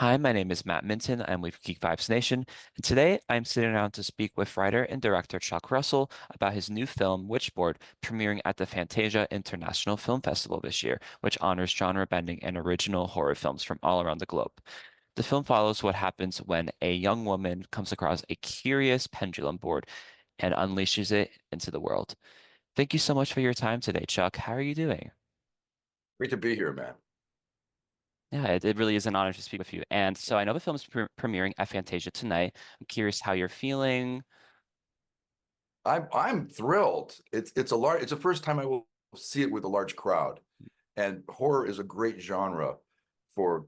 Hi, my name is Matt Minton. I'm with Geek Vibes Nation, and today I'm sitting down to speak with writer and director Chuck Russell about his new film, Witchboard, premiering at the Fantasia International Film Festival this year, which honors genre-bending and original horror films from all around the globe. The film follows what happens when a young woman comes across a curious pendulum board and unleashes it into the world. Thank you so much for your time today, Chuck. How are you doing? Great to be here, man. Yeah, it really is an honor to speak with you. And so I know the film's premiering at Fantasia tonight. I'm curious how you're feeling. I'm thrilled. It's the first time I will see it with a large crowd. And horror is a great genre for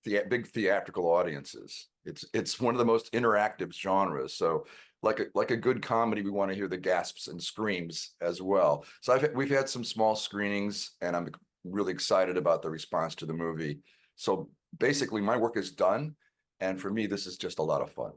big theatrical audiences. It's one of the most interactive genres. So like a good comedy, we want to hear the gasps and screams as well. So we've had some small screenings, and I'm really excited about the response to the movie. So basically, my work is done, and for me, this is just a lot of fun.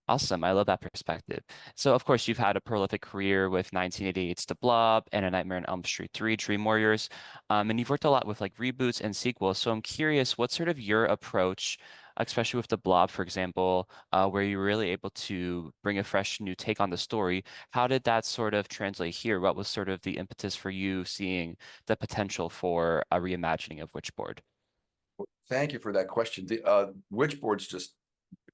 Awesome. I love that perspective. So, of course, you've had a prolific career with 1988's The Blob and A Nightmare on Elm Street 3, Dream Warriors. And you've worked a lot with like reboots and sequels. So I'm curious, what's sort of your approach, especially with The Blob, for example, where you're really able to bring a fresh new take on the story? How did that sort of translate here? What was sort of the impetus for you seeing the potential for a reimagining of Witchboard? Thank you for that question. The Witchboard's just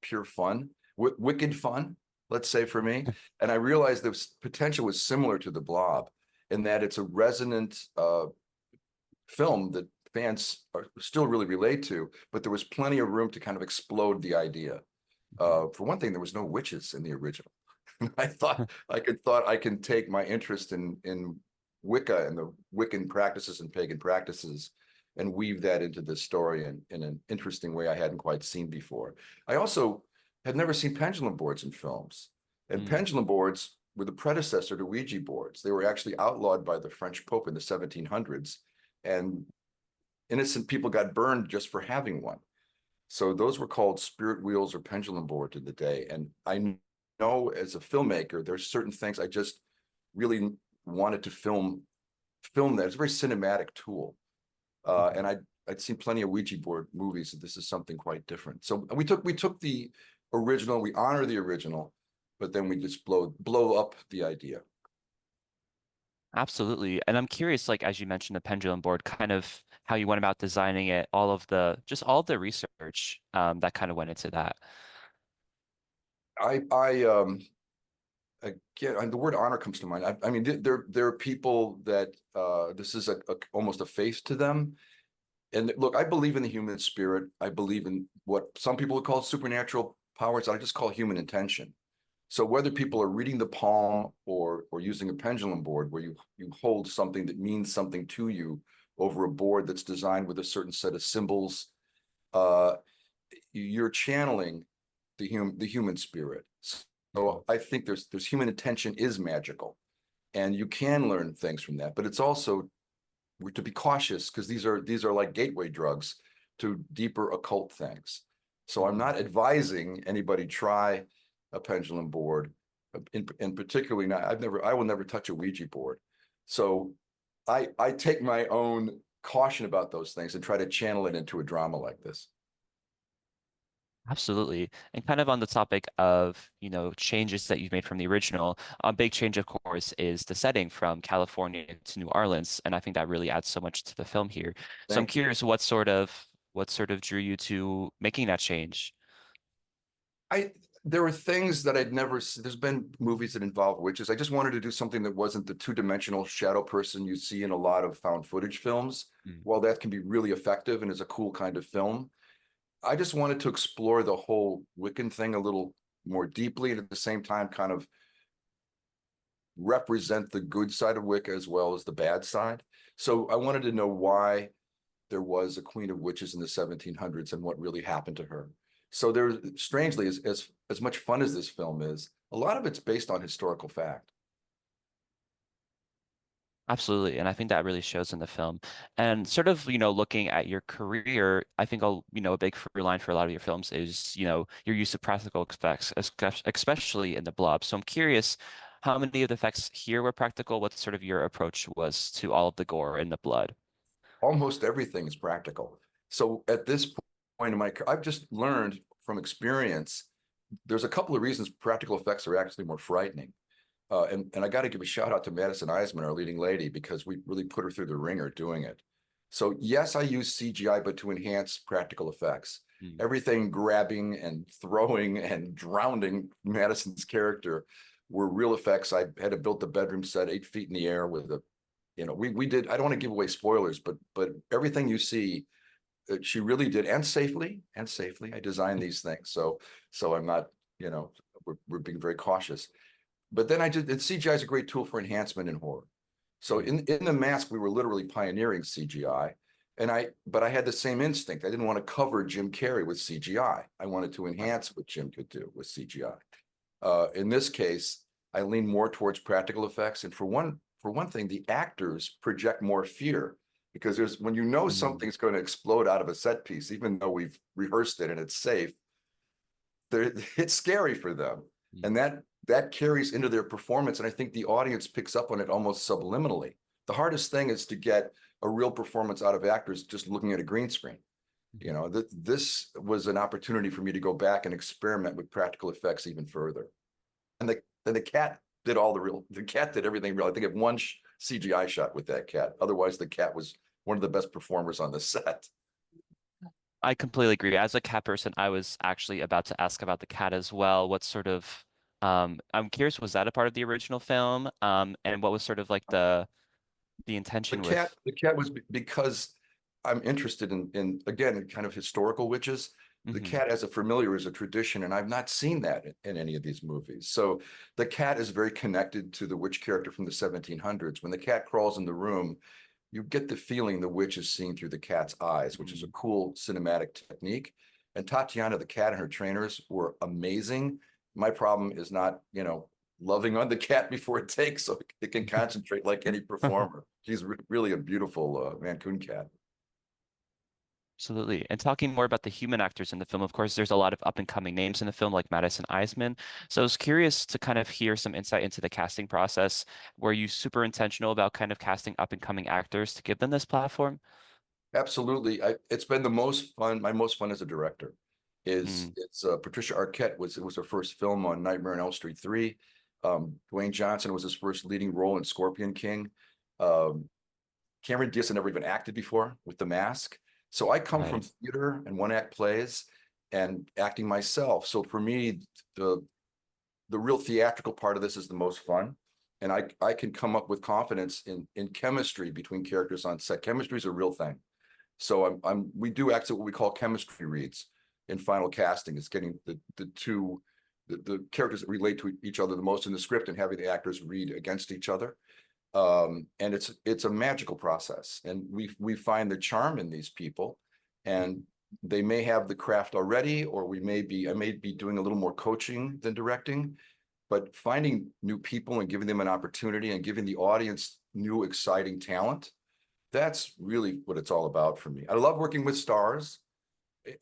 pure fun, wicked fun, let's say for me. And I realized the potential was similar to The Blob in that it's a resonant film that fans still really relate to, but there was plenty of room to kind of explode the idea. For one thing, there was no witches in the original. I can take my interest in Wicca and the Wiccan practices and pagan practices and weave that into this story in an interesting way I hadn't quite seen before. I also had never seen pendulum boards in films, and Mm. pendulum boards were the predecessor to Ouija boards. They were actually outlawed by the French Pope in the 1700s, and innocent people got burned just for having one. So those were called spirit wheels or pendulum boards in the day. And I know as a filmmaker, there's certain things I just really wanted to film that. It's a very cinematic tool. And I'd seen plenty of Ouija board movies, and this is something quite different. So we took the original, we honor the original, but then we just blow up the idea. Absolutely. And I'm curious, like as you mentioned, the pendulum board, kind of how you went about designing it, all of the just all of the research that kind of went into that. I again, and the word honor comes to mind. I mean, there are people that this is almost a faith to them. And look, I believe in the human spirit. I believe in what some people would call supernatural powers. I just call human intention. So whether people are reading the palm or using a pendulum board where you hold something that means something to you over a board that's designed with a certain set of symbols, uh, you're channeling the human spirit. Mhm. So I think there's human intention is magical, and you can learn things from that. But it's also we're to be cautious because these are like gateway drugs to deeper occult things. So I'm Mhm. not advising anybody try a pendulum board, and particularly not. I will never touch a Ouija board. So I take my own caution about those things and try to channel it into a drama like this. Absolutely. And kind of on the topic of, changes that you've made from the original, a big change, of course, is the setting from California to New Orleans. And I think that really adds so much to the film here. So I'm Thank you. curious what sort of drew you to making that change? I There were things that I'd never seen. There's been movies that involve witches. I just wanted to do something that wasn't the two-dimensional shadow person you see in a lot of found footage films. Mm. While that can be really effective and is a cool kind of film, I just wanted to explore the whole Wiccan thing a little more deeply and at the same time kind of represent the good side of Wicca as well as the bad side. So I wanted to know why there was a queen of witches in the 1700s and what really happened to her. So there's strangely, as much fun as this film is, a lot of it's based on historical fact. Absolutely. And I think that really shows in the film. And sort of, looking at your career, I think a big through line for a lot of your films is, your use of practical effects, especially in the Blob. So I'm curious how many of the effects here were practical, what sort of your approach was to all of the gore and the blood. Almost everything is practical. So at this in my, I've just learned from experience, there's a couple of reasons practical effects are actually more frightening. And I got to give a shout out to Madison Eisman, our leading lady, because we really put her through the ringer doing it. So yes, I use CGI, but to enhance practical effects. Mm. Everything grabbing and throwing and drowning Madison's character were real effects. I had to build the bedroom set 8 feet in the air with a, we did. I don't want to give away spoilers, but everything you see, she really did, and safely. I designed these things, so I'm not, we're being very cautious. But then CGI is a great tool for enhancement in horror. So Mm. in The Mask, we were literally pioneering CGI. But I had the same instinct. I didn't want to cover Jim Carrey with CGI. I wanted to Right. enhance what Jim could do with CGI. In this case, I lean more towards practical effects. And for one thing, the actors project more fear because when Mm. something's going to explode out of a set piece, even though we've rehearsed it and it's safe, it's scary for them. Mm. And that carries into their performance. And I think the audience picks up on it almost subliminally. The hardest thing is to get a real performance out of actors just looking at a green screen. Mhm. This was an opportunity for me to go back and experiment with practical effects even further. And the cat the cat did everything real. I think I have one CGI shot with that cat. Otherwise, the cat was one of the best performers on the set. I completely agree. As a cat person, I was actually about to ask about the cat as well. What sort of, I'm curious, was that a part of the original film? And what was sort of like the The intention cat, with? the cat was because I'm interested in again kind of historical witches. The Hmm. cat as a familiar is a tradition, and I've not seen that in any of these movies. So the cat is very connected to the witch character from the 1700s. When the cat crawls in the room, you get the feeling the witch is seeing through the cat's eyes, which is a Mm. cool cinematic technique. And Tatiana, the cat, and her trainers were amazing. My problem is not, loving on the cat before it takes, so it can concentrate like any performer. She's really a beautiful Mancoon cat. Absolutely. And talking more about the human actors in the film, of course, there's a lot of up and coming names in the film, like Madison Eisman. So I was curious to kind of hear some insight into the casting process. Were you super intentional about kind of casting up and coming actors to give them this platform? Absolutely. It's been the most fun. My most fun as a director is Mm. it's Patricia Arquette it was her first film on Nightmare on Elm Street 3. Dwayne Johnson was his first leading role in Scorpion King. Um, Cameron Diaz had never even acted before with The Mask. So I come from Right. theater and one act plays and acting myself. So for me, the the real theatrical part of this is the most fun. And I can come up with confidence in chemistry between characters on set. Chemistry is a real thing. So we do actually what we call chemistry reads in final casting. It's getting the characters that relate to each other the most in the script and having the actors read against each other. And it's a magical process. And we find the charm in these people, and they may have the craft already, or I may be doing a little more coaching than directing, but finding new people and giving them an opportunity and giving the audience new exciting talent, that's really what it's all about for me. I love working with stars,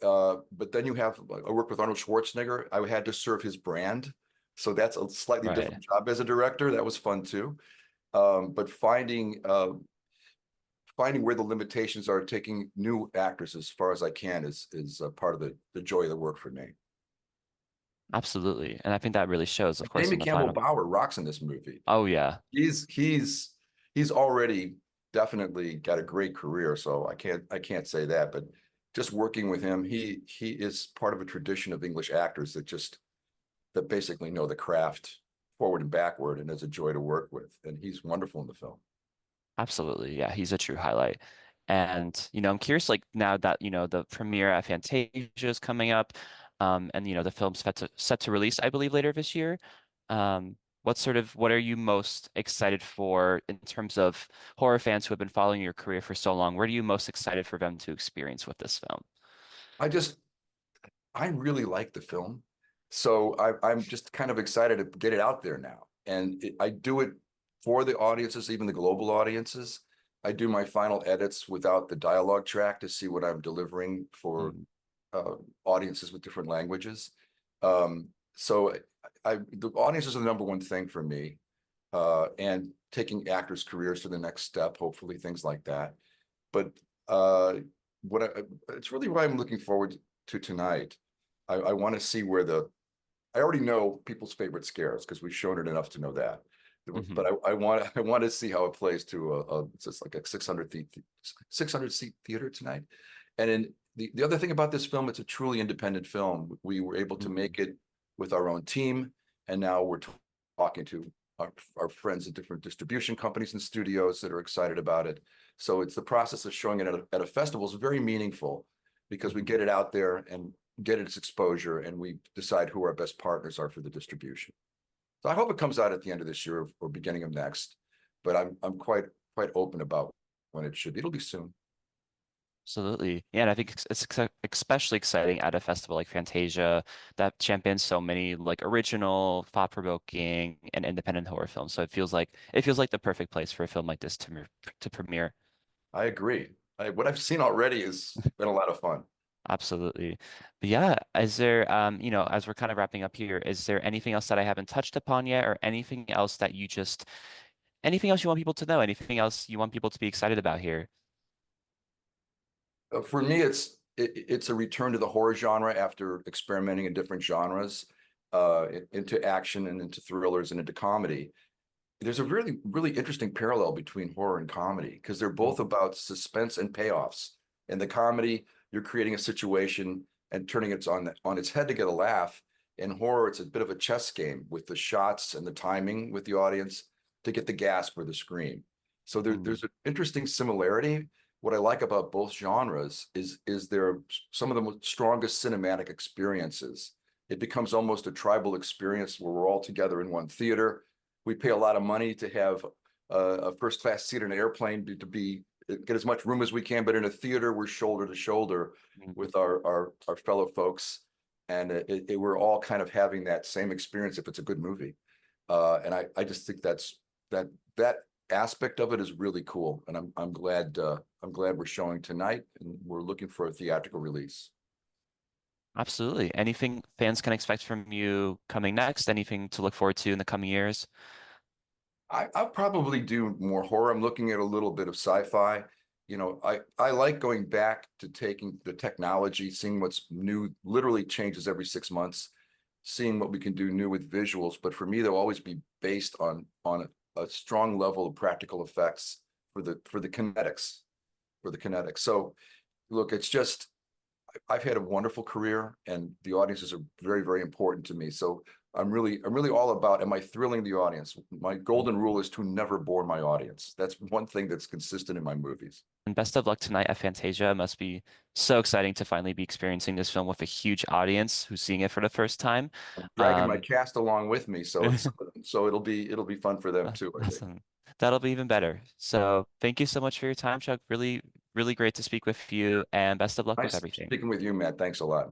but then I worked with Arnold Schwarzenegger. I had to serve his brand. So that's a slightly Right. different job as a director. That was fun too. But finding where the limitations are, taking new actors as far as I can is part of the joy of the work for me. Absolutely. And I think that really shows, of And course, Jamie in the Campbell final. Bower rocks in this movie. Oh, yeah. He's already definitely got a great career, so I can't say that, but just working with him, he is part of a tradition of English actors that basically know the craft forward and backward, and is a joy to work with. And he's wonderful in the film. Absolutely. Yeah, he's a true highlight. And, I'm curious, like now that, the premiere at Fantasia is coming up, and the film's set to release, I believe, later this year. What are you most excited for in terms of horror fans who have been following your career for so long? What are you most excited for them to experience with this film? I just I really like the film. So I'm just kind of excited to get it out there now. And I do it for the audiences, even the global audiences. I do my final edits without the dialogue track to see what I'm delivering for Mm. audiences with different languages. So the audiences are the number one thing for me, and taking actors' careers to the next step, hopefully things like that. But uh, it's really what I'm looking forward to tonight, I want to see where I already know people's favorite scares because we've shown it enough to know that. Hmm. But I want to see how it plays to it's just like a 600 seat theater tonight. And in the other thing about this film, it's a truly independent film. We were able to make it with our own team, and now we're talking to our friends at different distribution companies and studios that are excited about it. So it's the process of showing it at a festival is very meaningful because we Hmm. get it out there and get its exposure, and we decide who our best partners are for the distribution. So I hope it comes out at the end of this year or beginning of next, but I'm quite open about when it should be. It'll be soon. Absolutely. Yeah, and I think especially exciting at a festival like Fantasia that champions so many like original, thought-provoking, and independent horror films. So it feels like the perfect place for a film like this to premiere. I agree. What I've seen already has been a lot of fun. Absolutely. But yeah, is there as we're kind of wrapping up here, is there anything else that I haven't touched upon yet, or anything else you want people to know, anything else you want people to be excited about here? For me, it's a return to the horror genre after experimenting in different genres, into action and into thrillers and into comedy. There's a really interesting parallel between horror and comedy because they're both Mm, about suspense and payoffs. In the comedy, you're creating a situation and turning it on its head to get a laugh. In horror, it's a bit of a chess game with the shots and the timing with the audience to get the gasp or the scream. So mm, there's an interesting similarity. What I like about both genres is they're some of the strongest cinematic experiences. It becomes almost a tribal experience where we're all together in one theater. We pay a lot of money to have a first class seat in an airplane to be get as much room as we can, but in a theater, we're shoulder to shoulder mm. with our fellow folks, and we're all kind of having that same experience if it's a good movie. And I just think that aspect of it is really cool, and I'm glad we're showing tonight, and we're looking for a theatrical release. Absolutely. Anything fans can expect from you coming next? Anything to look forward to in the coming years? I'll probably do more horror. I'm looking at a little bit of sci-fi. I like going back to taking the technology, seeing what's new, literally changes every 6 months, seeing what we can do new with visuals. But for me, they'll always be based on a strong level of practical effects for the kinetics. So look, it's just I've had a wonderful career, and the audiences are very important to me. So I'm really all about, am I thrilling the audience? My golden rule is to never bore my audience. That's one thing that's consistent in my movies. And best of luck tonight at Fantasia. It must be so exciting to finally be experiencing this film with a huge audience who's seeing it for the first time. I'm dragging my Um, cast along with me, so it'll be fun for them too, I think. awesome. That'll be even better. So thank you so much for your time, Chuck. Really, really great to speak with you, and best of luck with Nice everything. speaking with you, Matt. Thanks a lot.